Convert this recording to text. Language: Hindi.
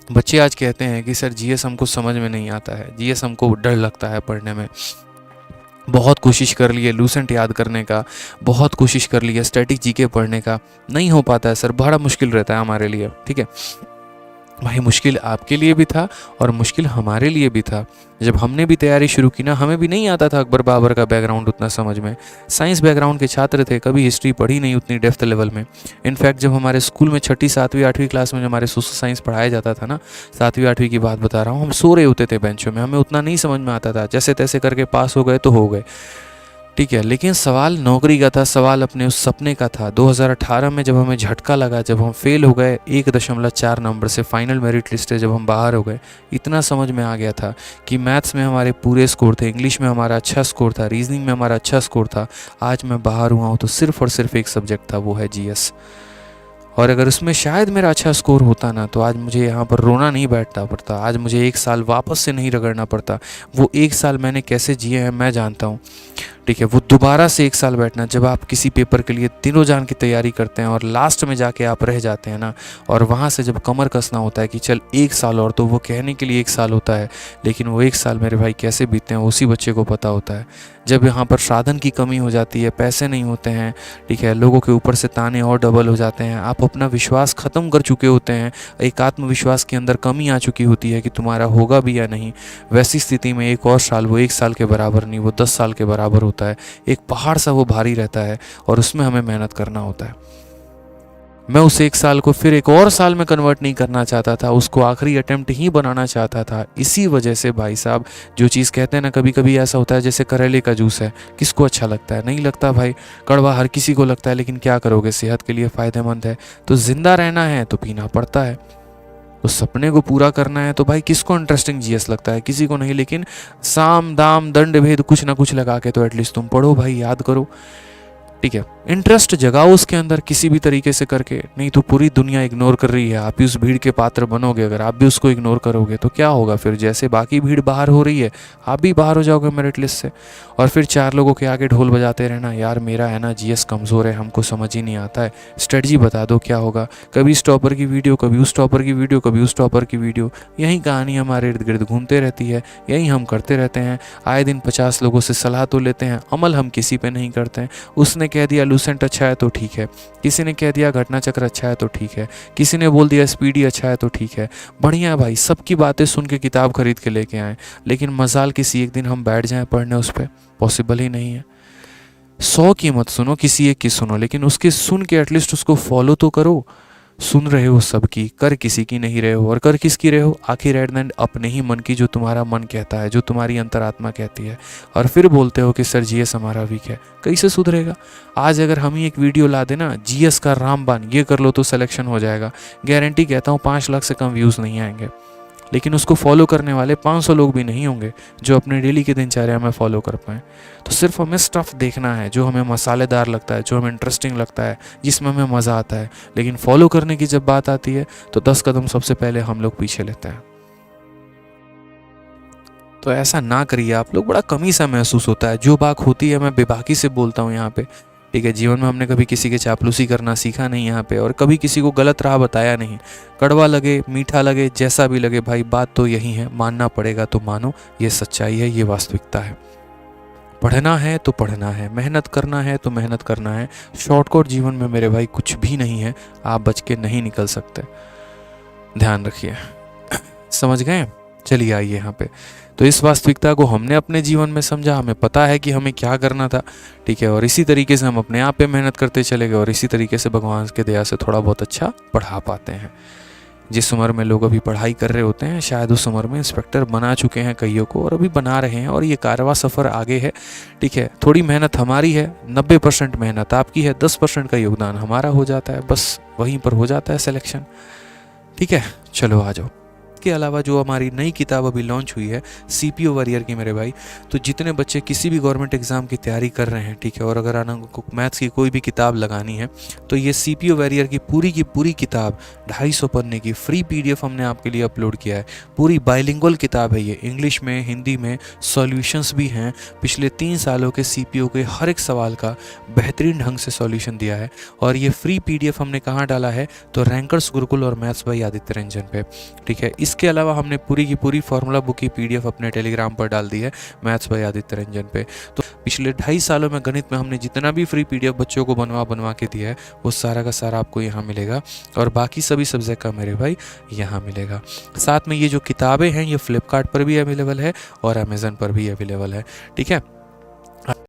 बच्चे आज कहते हैं कि सर जीएस हमको समझ में नहीं आता है, जीएस हमको डर लगता है पढ़ने में। बहुत कोशिश कर ली है लूसेंट याद करने का, बहुत कोशिश कर ली है स्टैटिक जीके पढ़ने का, नहीं हो पाता है सर, बड़ा मुश्किल रहता है हमारे लिए। ठीक है भाई, मुश्किल आपके लिए भी था और मुश्किल हमारे लिए भी था। जब हमने भी तैयारी शुरू की ना, हमें भी नहीं आता था अकबर बाबर का बैकग्राउंड उतना समझ में। साइंस बैकग्राउंड के छात्र थे, कभी हिस्ट्री पढ़ी नहीं उतनी डेप्थ लेवल में। इनफैक्ट जब हमारे स्कूल में 6ठी 7वीं 8वीं क्लास में जब हमारे सोशल साइंस पढ़ाया जाता था ना, 7वीं 8वीं की बात बता रहा हूँ, हम सो रहे होते थे बेंचों में, हमें उतना नहीं समझ में आता था, जैसे तैसे करके पास हो गए तो हो गए। ठीक है, लेकिन सवाल नौकरी का था, सवाल अपने उस सपने का था। 2018 में जब हमें झटका लगा, जब हम फेल हो गए 1.4 नंबर से, फाइनल मेरिट लिस्ट से जब हम बाहर हो गए, इतना समझ में आ गया था कि मैथ्स में हमारे पूरे स्कोर थे, इंग्लिश में हमारा अच्छा स्कोर था, रीजनिंग में हमारा अच्छा स्कोर था। आज मैं बाहर हुआ हूँ तो सिर्फ और सिर्फ एक सब्जेक्ट था, वो है जीएस। और अगर उसमें शायद मेरा अच्छा स्कोर होता ना, तो आज मुझे यहाँ पर रोना नहीं बैठना पड़ता, आज मुझे 1 साल वापस से नहीं रगड़ना पड़ता। वो 1 साल मैंने कैसे जिए हैं मैं जानता हूँ। ठीक है, वो दोबारा से 1 साल बैठना, जब आप किसी पेपर के लिए दिनों जान की तैयारी करते हैं और लास्ट में जाके आप रह जाते हैं ना, और वहाँ से जब कमर कसना होता है कि चल 1 साल और, तो वो कहने के लिए 1 साल होता है, लेकिन वो 1 साल मेरे भाई कैसे बीतते हैं उसी बच्चे को पता होता है। जब यहाँ पर साधन की कमी हो जाती है, पैसे नहीं होते हैं, ठीक है, लोगों के ऊपर से ताने और डबल हो जाते हैं, आप अपना विश्वास ख़त्म कर चुके होते हैं, एक आत्मविश्वास के अंदर कमी आ चुकी होती है कि तुम्हारा होगा भी या नहीं, वैसी स्थिति में एक और साल, वो 1 साल के बराबर नहीं, वो 10 साल के बराबर होता है। एक पहाड़ सा वो भारी रहता है और उसमें हमें मेहनत करना होता है। मैं उस 1 साल को फिर एक और साल में कन्वर्ट नहीं करना चाहता था, उसको आखिरी अटेम्प्ट ही बनाना चाहता था। इसी वजह से भाई साहब, जो चीज़ कहते हैं ना, कभी कभी ऐसा होता है जैसे करेले का जूस है, किसको अच्छा लगता है? नहीं लगता भाई, कड़वा हर किसी को लगता है, लेकिन क्या करोगे, सेहत के लिए फ़ायदेमंद है, तो जिंदा रहना है तो पीना पड़ता है। तो सपने को पूरा करना है तो भाई किसको इंटरेस्टिंग जीएस लगता है? किसी को नहीं, लेकिन साम दाम दंड भेद कुछ ना कुछ लगा के तो एटलीस्ट तुम पढ़ो भाई, याद करो। ठीक है, इंटरेस्ट जगाओ उसके अंदर किसी भी तरीके से करके, नहीं तो पूरी दुनिया इग्नोर कर रही है, आप भी उस भीड़ के पात्र बनोगे। अगर आप भी उसको इग्नोर करोगे तो क्या होगा फिर? जैसे बाकी भीड़ बाहर हो रही है, आप भी बाहर हो जाओगे मेरिट लिस्ट से, और फिर 4 लोगों के आगे ढोल बजाते रहना, यार मेरा है ना जीएस कमज़ोर है, हमको समझ ही नहीं आता है, स्ट्रेटजी बता दो क्या होगा। कभी स्टॉपर की वीडियो, कभी उस टॉपर की वीडियो, कभी उस टॉपर की वीडियो, यही कहानी हमारे इर्द गिर्द घूमते रहती है, यही हम करते रहते हैं। आए दिन 50 लोगों से सलाह तो लेते हैं, अमल हम किसी पे नहीं करते हैं। उसने कह दिया लूसेंट अच्छा है तो ठीक है, किसी ने कह दिया घटना चक्र अच्छा है तो ठीक है, किसी ने बोल दिया स्पीडी अच्छा है तो ठीक है, बढ़िया है भाई, सबकी बातें सुन के किताब खरीद के लेके आए, लेकिन मजाल किसी एक दिन हम बैठ जाएं पढ़ने उस पर, पॉसिबल ही नहीं है। 100 की मत सुनो, किसी एक की सुनो, लेकिन उसके सुन के एटलीस्ट उसको फॉलो तो करो। सुन रहे हो सबकी, कर किसी की नहीं रहे हो, और कर किसकी रहे हो? आखिर एट द एंड अपने ही मन की, जो तुम्हारा मन कहता है, जो तुम्हारी अंतरात्मा कहती है, और फिर बोलते हो कि सर जीएस हमारा वीक है। कैसे सुधरेगा? आज अगर हम ही एक वीडियो ला देना, जीएस का रामबाण ये कर लो तो सिलेक्शन हो जाएगा, गारंटी कहता हूँ 5 लाख से कम व्यूज़ नहीं आएंगे, लेकिन उसको फॉलो करने वाले 500 लोग भी नहीं होंगे जो अपने डेली के दिनचर्या में फॉलो कर पाएँ। तो सिर्फ हमें स्टफ़ देखना है जो हमें मसालेदार लगता है, जो हमें इंटरेस्टिंग लगता है, जिसमें हमें मज़ा आता है, लेकिन फॉलो करने की जब बात आती है तो 10 कदम सबसे पहले हम लोग पीछे लेते हैं। तो ऐसा ना करिए आप लोग, बड़ा कमी सा महसूस होता है। जो बात होती है मैं बेबाकी से बोलता हूँ यहाँ पे, ठीक है। जीवन में हमने कभी किसी के चापलूसी करना सीखा नहीं यहाँ पे, और कभी किसी को गलत राह बताया नहीं। कड़वा लगे मीठा लगे जैसा भी लगे भाई, बात तो यही है, मानना पड़ेगा तो मानो, ये सच्चाई है, ये वास्तविकता है। पढ़ना है तो पढ़ना है, मेहनत करना है तो मेहनत करना है। शॉर्टकट जीवन में मेरे भाई कुछ भी नहीं है, आप बच के नहीं निकल सकते, ध्यान रखिए। समझ गए? चलिए आइए यहाँ पे। तो इस वास्तविकता को हमने अपने जीवन में समझा, हमें पता है कि हमें क्या करना था, ठीक है, और इसी तरीके से हम अपने आप पे मेहनत करते चले गए, और इसी तरीके से भगवान के दया से थोड़ा बहुत अच्छा पढ़ा पाते हैं। जिस उम्र में लोग अभी पढ़ाई कर रहे होते हैं, शायद उस उम्र में इंस्पेक्टर बना चुके हैं कईयों को, और अभी बना रहे हैं, और ये कारवा सफ़र आगे है, ठीक है। थोड़ी मेहनत हमारी है, 90% मेहनत आपकी है, 10% का योगदान हमारा हो जाता है, बस वहीं पर हो जाता है सिलेक्शन, ठीक है। चलो आ जाओ। इसके अलावा जो हमारी नई किताब अभी लॉन्च हुई है CPO वॉरियर की मेरे भाई, तो जितने बच्चे किसी भी गवर्नमेंट एग्ज़ाम की तैयारी कर रहे हैं, ठीक है, और अगर आपको मैथ्स की कोई भी किताब लगानी है तो ये CPO वॉरियर की पूरी किताब 250 पन्ने की फ्री PDF हमने आपके लिए अपलोड किया है। पूरी बाइलिंगुअल किताब है ये, इंग्लिश में, हिंदी में, सॉल्यूशंस भी हैं। पिछले 3 सालों के CPO के हर एक सवाल का बेहतरीन ढंग से सॉल्यूशन दिया है। और ये फ्री PDF हमने कहाँ डाला है, तो रैंकर्स गुरुकुल और मैथ्स बाय आदित्य रंजन पे, ठीक है। इसके अलावा हमने पूरी की पूरी फार्मूला बुक की PDF अपने टेलीग्राम पर डाल दी है, मैथ्स बाय आदित्य रंजन पे। तो पिछले 2.5 सालों में गणित में हमने जितना भी फ्री PDF बच्चों को बनवा के दिया है वो सारा का सारा आपको यहाँ मिलेगा, और बाकी सभी सब्जेक्ट का मेरे भाई यहाँ मिलेगा। साथ में ये जो किताबें हैं ये फ्लिपकार्ट पर भी अवेलेबल है और अमेज़न पर भी अवेलेबल है, ठीक है।